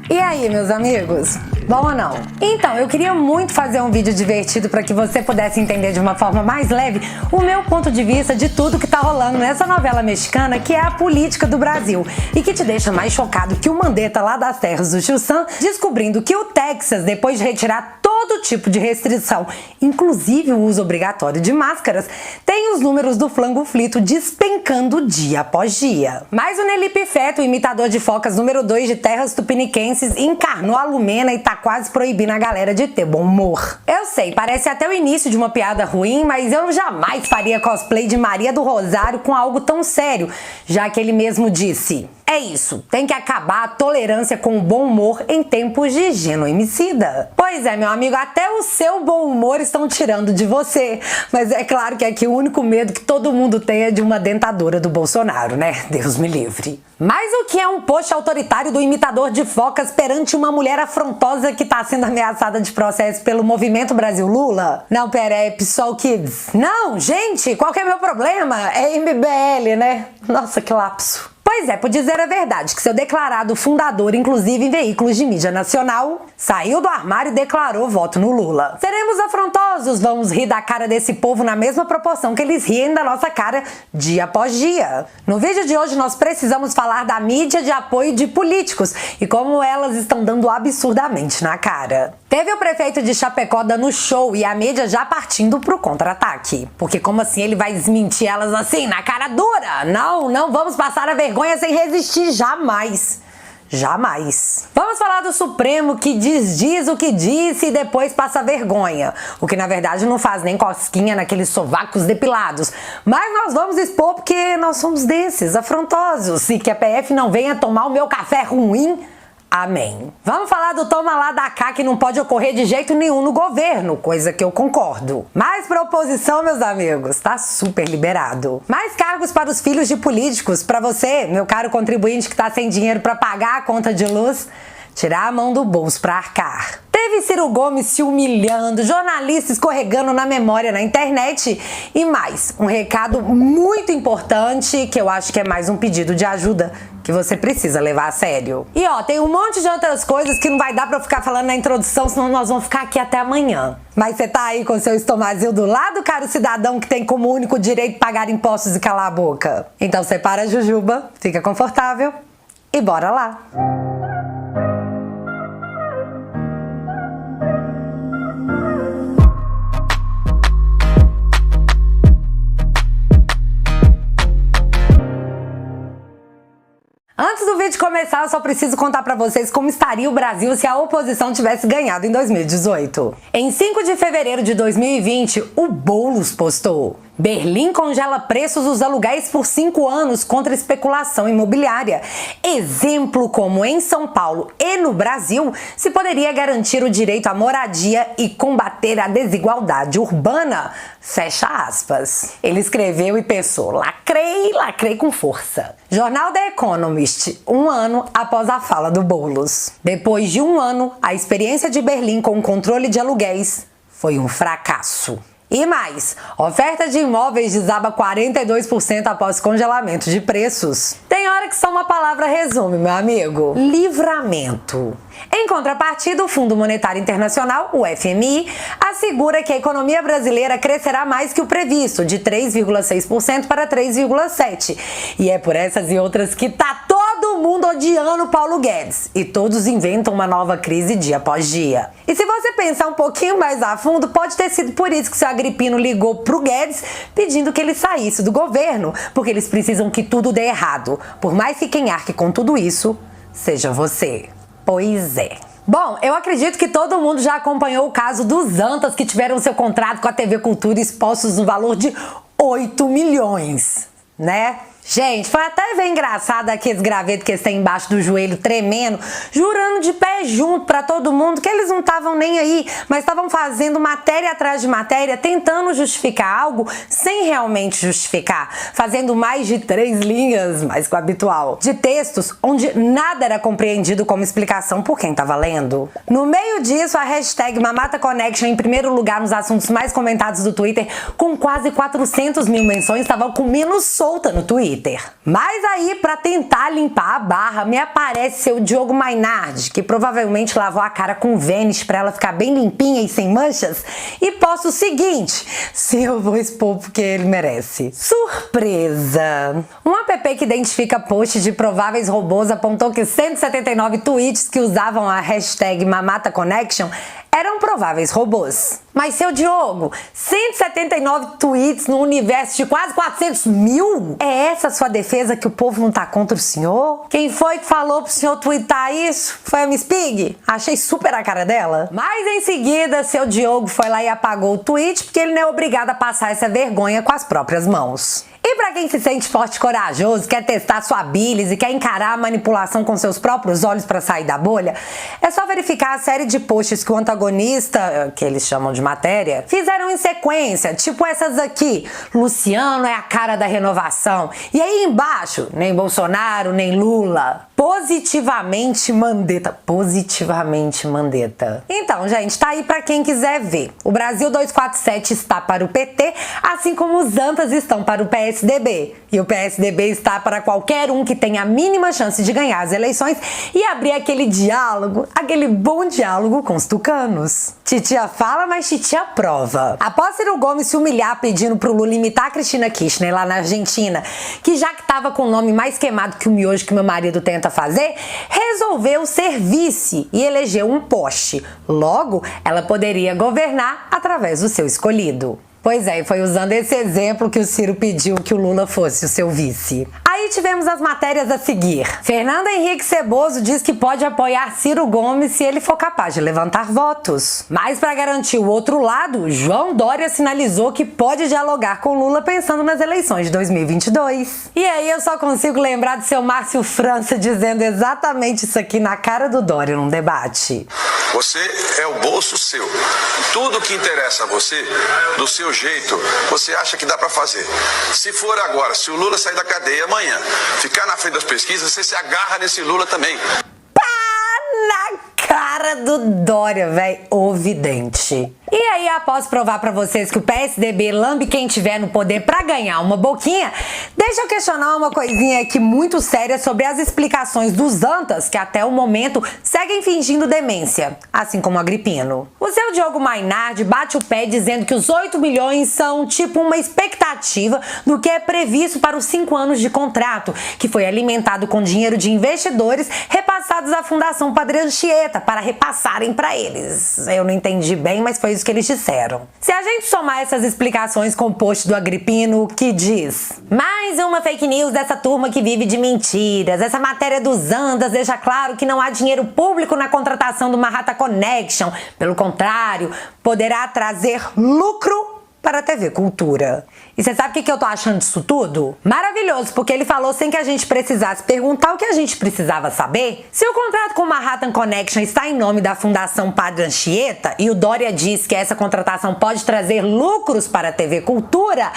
E aí, meus amigos? Bom ou não? Então, eu queria muito fazer um vídeo divertido para que você pudesse entender de uma forma mais leve o meu ponto de vista de tudo que tá rolando nessa novela mexicana que é a política do Brasil e que te deixa mais chocado que o Mandetta lá das terras do Tio Sam descobrindo que o Texas, depois de retirar todo tipo de restrição, inclusive o uso obrigatório de máscaras, tem os números do flango flito despencando dia após dia. Mas o Nelipe Feto, o imitador de focas número 2 de terras tupiniquenses, encarnou a Lumena e tá quase proibindo a galera de ter bom humor. Eu sei, parece até o início de uma piada ruim, mas eu jamais faria cosplay de Maria do Rosário com algo tão sério, já que ele mesmo disse: é isso, tem que acabar a tolerância com o bom humor em tempos de genoemicida. Pois é, meu amigo, até o seu bom humor estão tirando de você. Mas é claro que aqui o único medo que todo mundo tem é de uma dentadura do Bolsonaro, né? Deus me livre. Mas o que é um post autoritário do imitador de focas perante uma mulher afrontosa que tá sendo ameaçada de processo pelo Movimento Brasil Lula? Não, pera, é PSOL Kids. Não, gente, qual que é meu problema? É MBL, né? Nossa, que lapso. Pois é, por dizer a verdade, que seu declarado fundador, inclusive em veículos de mídia nacional, saiu do armário e declarou voto no Lula. Seremos afrontosos, vamos rir da cara desse povo na mesma proporção que eles riem da nossa cara dia após dia. No vídeo de hoje nós precisamos falar da mídia de apoio de políticos e como elas estão dando absurdamente na cara. Teve o prefeito de Chapecó dando show e a mídia já partindo pro contra-ataque. Porque como assim ele vai desmentir elas assim, na cara dura? Não vamos passar a vergonha sem resistir, jamais. Jamais. Vamos falar do Supremo que diz o que disse e depois passa vergonha. O que na verdade não faz nem cosquinha naqueles sovacos depilados. Mas nós vamos expor porque nós somos desses, afrontosos. E que a PF não venha tomar o meu café ruim. Amém. Vamos falar do toma lá da cá que não pode ocorrer de jeito nenhum no governo, coisa que eu concordo. Mas pra oposição, meus amigos, tá super liberado. Mais cargos para os filhos de políticos, pra você, meu caro contribuinte que tá sem dinheiro pra pagar a conta de luz, tirar a mão do bolso pra arcar. Teve Ciro Gomes se humilhando, jornalista escorregando na memória na internet e mais, um recado muito importante que eu acho que é mais um pedido de ajuda que você precisa levar a sério. E ó, tem um monte de outras coisas que não vai dar pra eu ficar falando na introdução, senão nós vamos ficar aqui até amanhã. Mas você tá aí com seu estomazil do lado, caro cidadão que tem como único direito pagar impostos e calar a boca? Então separa a jujuba, fica confortável e bora lá! Antes do vídeo começar, eu só preciso contar pra vocês como estaria o Brasil se a oposição tivesse ganhado em 2018. Em 5 de fevereiro de 2020, o Boulos postou: Berlim congela preços dos aluguéis por 5 anos contra especulação imobiliária. Exemplo como em São Paulo e no Brasil se poderia garantir o direito à moradia e combater a desigualdade urbana. Fecha aspas. Ele escreveu e pensou: lacrei com força. Jornal The Economist, 1 ano após a fala do Boulos. Depois de 1 ano, a experiência de Berlim com o controle de aluguéis foi um fracasso. E mais, oferta de imóveis desaba 42% após congelamento de preços. Tem hora que só uma palavra resume, meu amigo: livramento. Em contrapartida, o Fundo Monetário Internacional, o FMI, assegura que a economia brasileira crescerá mais que o previsto, de 3,6% para 3,7%. E é por essas e outras que tá todo mundo odiando Paulo Guedes. E todos inventam uma nova crise dia após dia. E se você pensar um pouquinho mais a fundo, pode ter sido por isso que seu Agripino ligou pro Guedes pedindo que ele saísse do governo, porque eles precisam que tudo dê errado, por mais que quem arque com tudo isso seja você. Pois é. Bom, eu acredito que todo mundo já acompanhou o caso dos Antas que tiveram seu contrato com a TV Cultura expostos no valor de 8 milhões, né? Gente, foi até ver engraçado aqueles gravetos que eles têm embaixo do joelho tremendo, jurando de pé junto pra todo mundo que eles não estavam nem aí, mas estavam fazendo matéria atrás de matéria, tentando justificar algo sem realmente justificar, fazendo mais de 3 linhas, mais que o habitual, de textos onde nada era compreendido como explicação por quem estava lendo. No meio disso, a hashtag Mamata Connection em primeiro lugar nos assuntos mais comentados do Twitter, com quase 400 mil menções, estava comendo solta no Twitter. Twitter. Mas aí, pra tentar limpar a barra, me aparece seu Diogo Mainardi, que provavelmente lavou a cara com Vênus pra ela ficar bem limpinha e sem manchas, e posta o seguinte: se eu vou expor porque ele merece. Surpresa! Um app que identifica posts de prováveis robôs apontou que 179 tweets que usavam a hashtag MamataConnection eram prováveis robôs. Mas, seu Diogo, 179 tweets no universo de quase 400 mil? É essa a sua defesa que o povo não tá contra o senhor? Quem foi que falou pro senhor twittar isso? Foi a Miss Pig? Achei super a cara dela. Mas em seguida, seu Diogo foi lá e apagou o tweet porque ele não é obrigado a passar essa vergonha com as próprias mãos. E pra quem se sente forte e corajoso, quer testar sua bilis e quer encarar a manipulação com seus próprios olhos pra sair da bolha, é só verificar a série de posts que o antagonista, que eles chamam de matéria, fizeram em sequência, tipo essas aqui: Luciano é a cara da renovação. E aí embaixo, nem Bolsonaro, nem Lula. Positivamente Mandetta. Positivamente Mandetta. Então, gente, tá aí pra quem quiser ver. O Brasil 247 está para o PT, assim como os Antas estão para o PSDB. E o PSDB está para qualquer um que tenha a mínima chance de ganhar as eleições e abrir aquele diálogo, aquele bom diálogo com os tucanos. Titia fala, mas titia prova. Após Ciro Gomes se humilhar pedindo pro Lula imitar a Cristina Kirchner lá na Argentina, que já que tava com o nome mais queimado que o miojo que meu marido tenta fazer, resolveu ser vice e elegeu um poste. Logo, ela poderia governar através do seu escolhido. Pois é, e foi usando esse exemplo que o Ciro pediu que o Lula fosse o seu vice. Aí tivemos as matérias a seguir. Fernando Henrique Ceboso diz que pode apoiar Ciro Gomes se ele for capaz de levantar votos. Mas para garantir o outro lado, João Dória sinalizou que pode dialogar com Lula pensando nas eleições de 2022. E aí eu só consigo lembrar do seu Márcio França dizendo exatamente isso aqui na cara do Dória num debate. Você é o bolso seu. Tudo que interessa a você, do seu jeito, você acha que dá pra fazer. Se for agora, se o Lula sair da cadeia amanhã, ficar na frente das pesquisas, você se agarra nesse Lula também. Pá na cara do Dória, velho, ovidente. E aí, após provar pra vocês que o PSDB lambe quem tiver no poder pra ganhar uma boquinha, deixa eu questionar uma coisinha aqui muito séria sobre as explicações dos Antas, que até o momento seguem fingindo demência, assim como o Agripino. O seu Diogo Mainardi bate o pé dizendo que os 8 milhões são tipo uma expectativa do que é previsto para os 5 anos de contrato, que foi alimentado com dinheiro de investidores repassados à Fundação Padre Anchieta para repassarem pra eles. Eu não entendi bem, mas foi isso que eles disseram. Se a gente somar essas explicações com o post do Agripino, que diz: mais uma fake news dessa turma que vive de mentiras, essa matéria dos Antas deixa claro que não há dinheiro público na contratação do MamataConnection, pelo contrário, poderá trazer lucro para a TV Cultura. E você sabe o que eu tô achando disso tudo? Maravilhoso, porque ele falou sem que a gente precisasse perguntar o que a gente precisava saber. Se o contrato com o Manhattan Connection está em nome da Fundação Padre Anchieta e o Dória diz que essa contratação pode trazer lucros para a TV Cultura,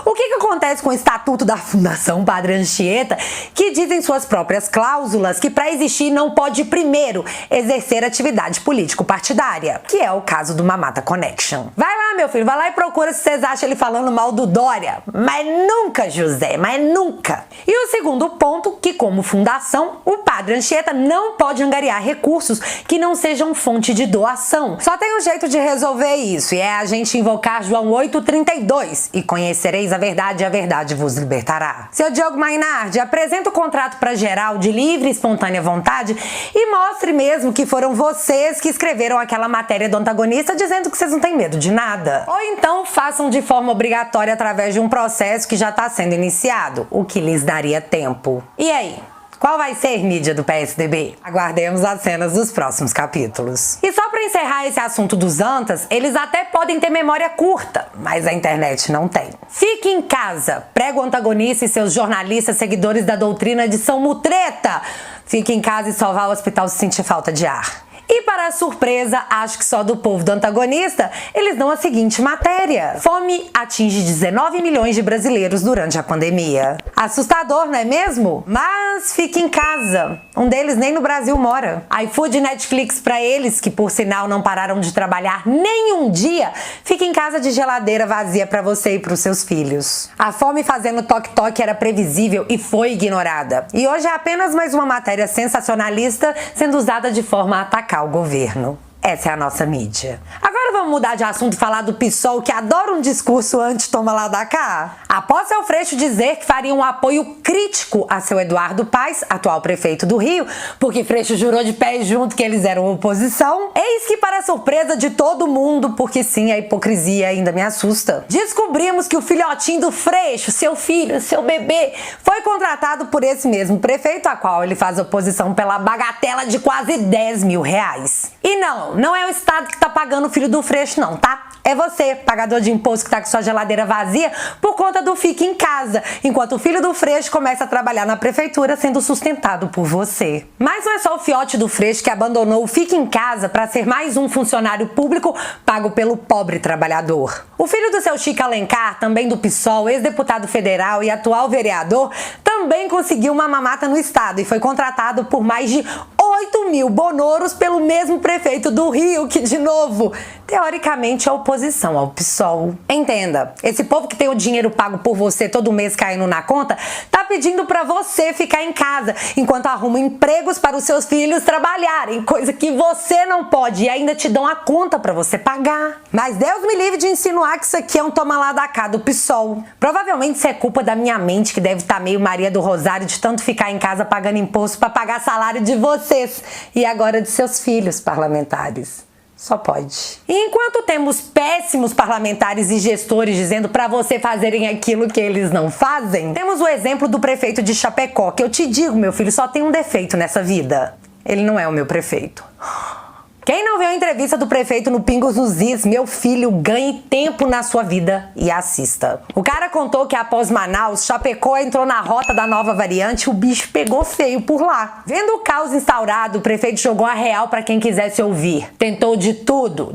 o que acontece com o estatuto da Fundação Padre Anchieta, que diz em suas próprias cláusulas que para existir não pode primeiro exercer atividade político-partidária, que é o caso do Mamata Connection. Vai lá, meu filho, vai lá e procura se vocês acham ele falando mal do Dória. Mas nunca, José, mas nunca. E o segundo ponto, que como fundação, o Padre Anchieta não pode angariar recursos que não sejam fonte de doação. Só tem um jeito de resolver isso, e é a gente invocar João 8,32, e conhecereis a verdade vos libertará. Seu Diogo Mainardi, apresenta o contrato para geral de livre e espontânea vontade e mostre mesmo que foram vocês que escreveram aquela matéria do antagonista dizendo que vocês não têm medo de nada. Ou então façam de forma obrigatória através de um processo que já está sendo iniciado, o que lhes daria tempo. E aí? Qual vai ser a mídia do PSDB? Aguardemos as cenas dos próximos capítulos. E só para encerrar esse assunto dos Antas, eles até podem ter memória curta, mas a internet não tem. Fique em casa, prega o antagonista e seus jornalistas seguidores da doutrina de São Mutreta. Fique em casa e só vá ao hospital se sentir falta de ar. E para surpresa, acho que só do povo do antagonista, eles dão a seguinte matéria: fome atinge 19 milhões de brasileiros durante a pandemia. Assustador, não é mesmo? Mas fique em casa. Um deles nem no Brasil mora. iFood e Netflix para eles, que por sinal não pararam de trabalhar nem um dia, fica em casa de geladeira vazia para você e para os seus filhos. A fome fazendo toque-toque era previsível e foi ignorada. E hoje é apenas mais uma matéria sensacionalista sendo usada de forma a atacar o governo. Essa é a nossa mídia. Agora vamos mudar de assunto e falar do PSOL, que adora um discurso anti-toma lá da cá. Após seu Freixo dizer que faria um apoio crítico a seu Eduardo Paes, atual prefeito do Rio, porque Freixo jurou de pé junto que eles eram oposição, eis que, para surpresa de todo mundo, porque sim, a hipocrisia ainda me assusta, descobrimos que o filhotinho do Freixo, seu filho, seu bebê, foi contratado por esse mesmo prefeito, a qual ele faz oposição pela bagatela de quase 10 mil reais. E não é o Estado que tá pagando o filho do Freixo não, tá? É você, pagador de imposto, que tá com sua geladeira vazia por conta do fique em casa, enquanto o filho do Freixo começa a trabalhar na prefeitura sendo sustentado por você. Mas não é só o fiote do Freixo que abandonou o fique em casa para ser mais um funcionário público pago pelo pobre trabalhador. O filho do seu Chico Alencar, também do PSOL, ex-deputado federal e atual vereador, também conseguiu uma mamata no estado e foi contratado por mais de 8 mil bonoros pelo mesmo prefeito do Rio, que, de novo, teoricamente é oposição ao PSOL. Entenda, esse povo que tem o dinheiro pago por você todo mês caindo na conta, tá pedindo pra você ficar em casa, enquanto arruma empregos para os seus filhos trabalharem, coisa que você não pode, e ainda te dão a conta pra você pagar. Mas Deus me livre de insinuar que isso aqui é um toma lá da cá do PSOL. Provavelmente isso é culpa da minha mente, que deve estar meio Maria do Rosário de tanto ficar em casa pagando imposto pra pagar salário de vocês e agora de seus filhos parlamentares. Só pode. E enquanto temos péssimos parlamentares e gestores dizendo pra você fazerem aquilo que eles não fazem, temos o exemplo do prefeito de Chapecó, que eu te digo, meu filho, só tem um defeito nessa vida: ele não é o meu prefeito. Quem não viu a entrevista do prefeito no Pingos nos Is, meu filho, ganhe tempo na sua vida e assista. O cara contou que após Manaus, Chapecó entrou na rota da nova variante e o bicho pegou feio por lá. Vendo o caos instaurado, o prefeito jogou a real para quem quisesse ouvir. Tentou de tudo,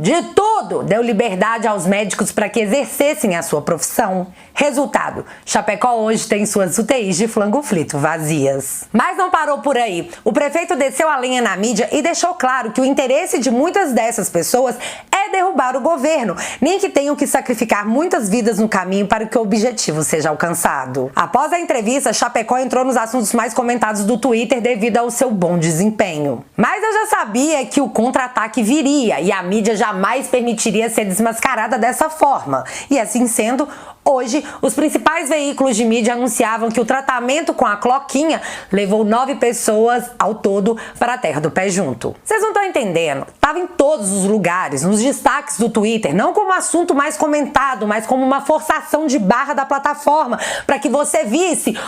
deu liberdade aos médicos para que exercessem a sua profissão. Resultado, Chapecó hoje tem suas UTIs de flango frito vazias. Mas não parou por aí. O prefeito desceu a lenha na mídia e deixou claro que o interesse de muitas dessas pessoas é derrubar o governo, nem que tenham que sacrificar muitas vidas no caminho para que o objetivo seja alcançado. Após a entrevista, Chapecó entrou nos assuntos mais comentados do Twitter devido ao seu bom desempenho. Mas eu já sabia que o contra-ataque viria e a mídia jamais permitiria ser desmascarada dessa forma. E assim sendo, hoje, os principais veículos de mídia anunciavam que o tratamento com a cloquinha levou 9 pessoas ao todo para a terra do pé junto. Vocês não estão entendendo? Tava em todos os lugares, nos destaques do Twitter, não como assunto mais comentado, mas como uma forçação de barra da plataforma, para que você visse,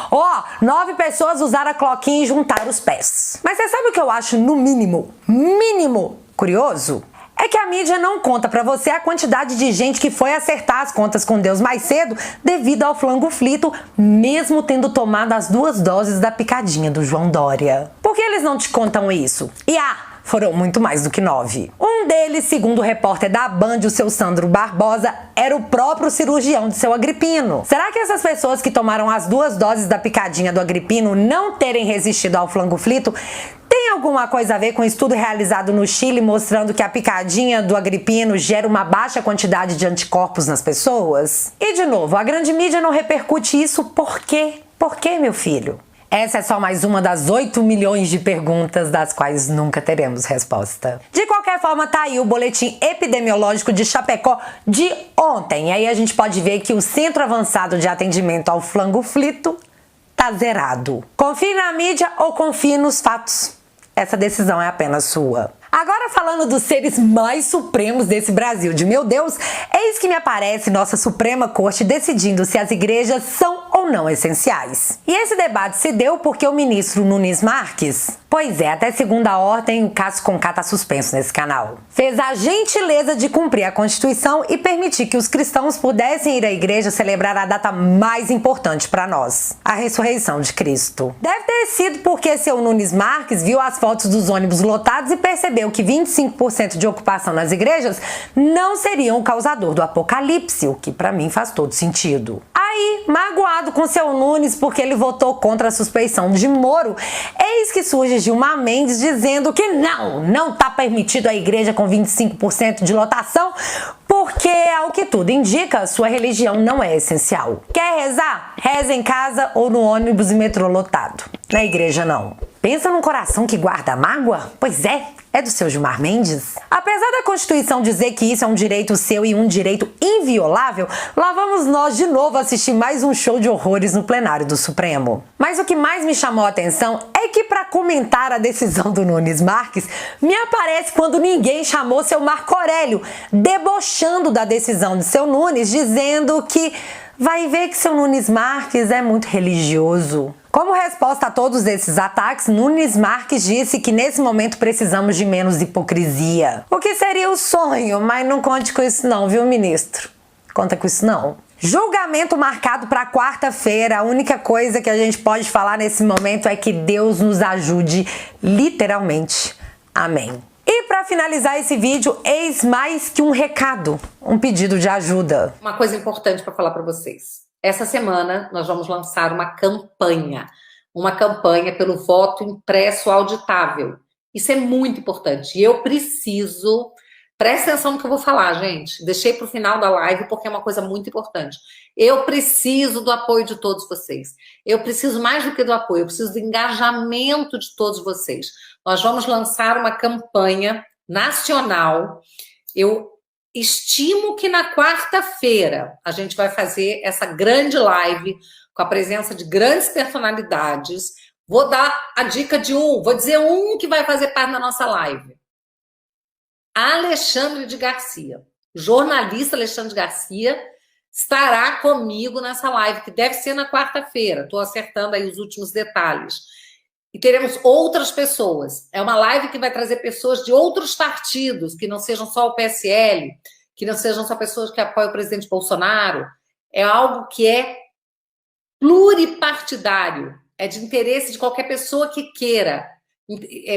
9 pessoas usaram a cloquinha e juntaram os pés. Mas você sabe o que eu acho, no mínimo curioso? É que a mídia não conta pra você a quantidade de gente que foi acertar as contas com Deus mais cedo devido ao flango frito, mesmo tendo tomado as 2 doses da picadinha do João Dória. Por que eles não te contam isso? E foram muito mais do que 9. Um deles, segundo o repórter da Band, o seu Sandro Barbosa, era o próprio cirurgião de seu Agrippino. Será que essas pessoas que tomaram as 2 doses da picadinha do Agrippino não terem resistido ao flango frito tem alguma coisa a ver com um estudo realizado no Chile mostrando que a picadinha do Agrippino gera uma baixa quantidade de anticorpos nas pessoas? E de novo, a grande mídia não repercute isso por quê? Por quê, meu filho? Essa é só mais uma das 8 milhões de perguntas das quais nunca teremos resposta. De qualquer forma, tá aí o boletim epidemiológico de Chapecó de ontem. E aí a gente pode ver que o Centro Avançado de Atendimento ao Flango Frito tá zerado. Confie na mídia ou confie nos fatos? Essa decisão é apenas sua. Agora, falando dos seres mais supremos desse Brasil de meu Deus, eis que me aparece nossa Suprema Corte decidindo se as igrejas são ou não essenciais. E esse debate se deu porque o ministro Nunes Marques, pois é, até segunda ordem, o caso Conká está suspenso nesse canal, fez a gentileza de cumprir a Constituição e permitir que os cristãos pudessem ir à igreja celebrar a data mais importante para nós, a ressurreição de Cristo. Deve ter sido porque seu Nunes Marques viu as fotos dos ônibus lotados e percebeu que 25% de ocupação nas igrejas não seriam o causador do apocalipse, o que para mim faz todo sentido. Aí, magoado com seu Nunes porque ele votou contra a suspeição de Moro, eis que surge Gilmar Mendes dizendo que não tá permitido a igreja com 25% de lotação, porque, ao que tudo indica, sua religião não é essencial. Quer rezar? Reza em casa ou no ônibus e metrô lotado. Na igreja não. Pensa num coração que guarda mágoa? Pois é do seu Gilmar Mendes. Apesar da Constituição dizer que isso é um direito seu e um direito inviolável, lá vamos nós de novo assistir mais um show de horrores no plenário do Supremo. Mas o que mais me chamou a atenção é que, para comentar a decisão do Nunes Marques, me aparece quando ninguém chamou seu Marco Aurélio, debochando da decisão de seu Nunes, dizendo que vai ver que seu Nunes Marques é muito religioso. Como resposta a todos esses ataques, Nunes Marques disse que nesse momento precisamos de menos hipocrisia. O que seria o sonho, mas não conte com isso não, viu, ministro? Conta com isso não. Julgamento marcado para quarta-feira. A única coisa que a gente pode falar nesse momento é que Deus nos ajude, literalmente. Amém. E para finalizar esse vídeo, eis mais que um recado, um pedido de ajuda. Uma coisa importante para falar para vocês. Essa semana nós vamos lançar uma campanha pelo voto impresso auditável. Isso é muito importante. E eu preciso, presta atenção no que eu vou falar, gente. Deixei para o final da live porque é uma coisa muito importante. Eu preciso do apoio de todos vocês. Eu preciso mais do que do apoio, eu preciso do engajamento de todos vocês. Nós vamos lançar uma campanha nacional. Eu estimo que na quarta-feira a gente vai fazer essa grande live com a presença de grandes personalidades. Vou dar a dica de vou dizer um que vai fazer parte da nossa live. Alexandre de Garcia, jornalista Alexandre de Garcia, estará comigo nessa live, que deve ser na quarta-feira. Estou acertando aí os últimos detalhes. E teremos outras pessoas. É uma live que vai trazer pessoas de outros partidos, que não sejam só o PSL, que não sejam só pessoas que apoiam o presidente Bolsonaro. É algo que é pluripartidário. É de interesse de qualquer pessoa que queira.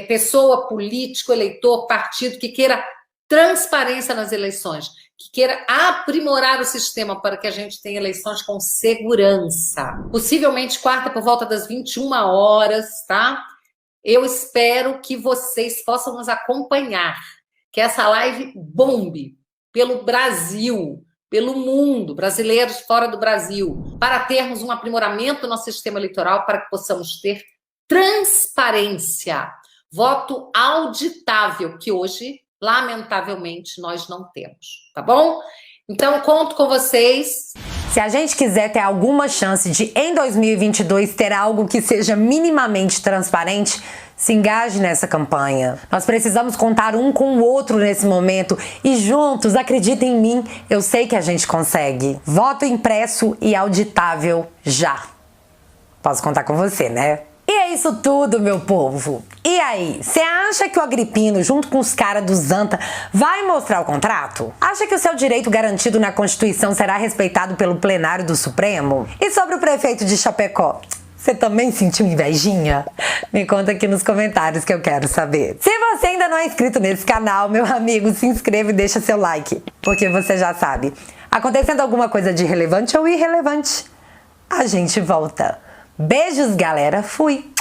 Pessoa, político, eleitor, partido, que queira transparência nas eleições, que queira aprimorar o sistema para que a gente tenha eleições com segurança. Possivelmente quarta por volta das 21 horas, tá? Eu espero que vocês possam nos acompanhar, que essa live bombe pelo Brasil, pelo mundo, brasileiros fora do Brasil, para termos um aprimoramento do nosso sistema eleitoral, para que possamos ter transparência, voto auditável, que hoje, lamentavelmente, nós não temos, tá bom? Então, conto com vocês. Se a gente quiser ter alguma chance de, em 2022, ter algo que seja minimamente transparente, se engaje nessa campanha. Nós precisamos contar um com o outro nesse momento e juntos, acreditem em mim, eu sei que a gente consegue. Voto impresso e auditável já. Posso contar com você, né? E é isso tudo, meu povo. E aí, você acha que o Agripino, junto com os caras do Zanta, vai mostrar o contrato? Acha que o seu direito garantido na Constituição será respeitado pelo plenário do Supremo? E sobre o prefeito de Chapecó? Você também sentiu invejinha? Me conta aqui nos comentários que eu quero saber. Se você ainda não é inscrito nesse canal, meu amigo, se inscreva e deixa seu like. Porque você já sabe, acontecendo alguma coisa de relevante ou irrelevante, a gente volta. Beijos, galera. Fui!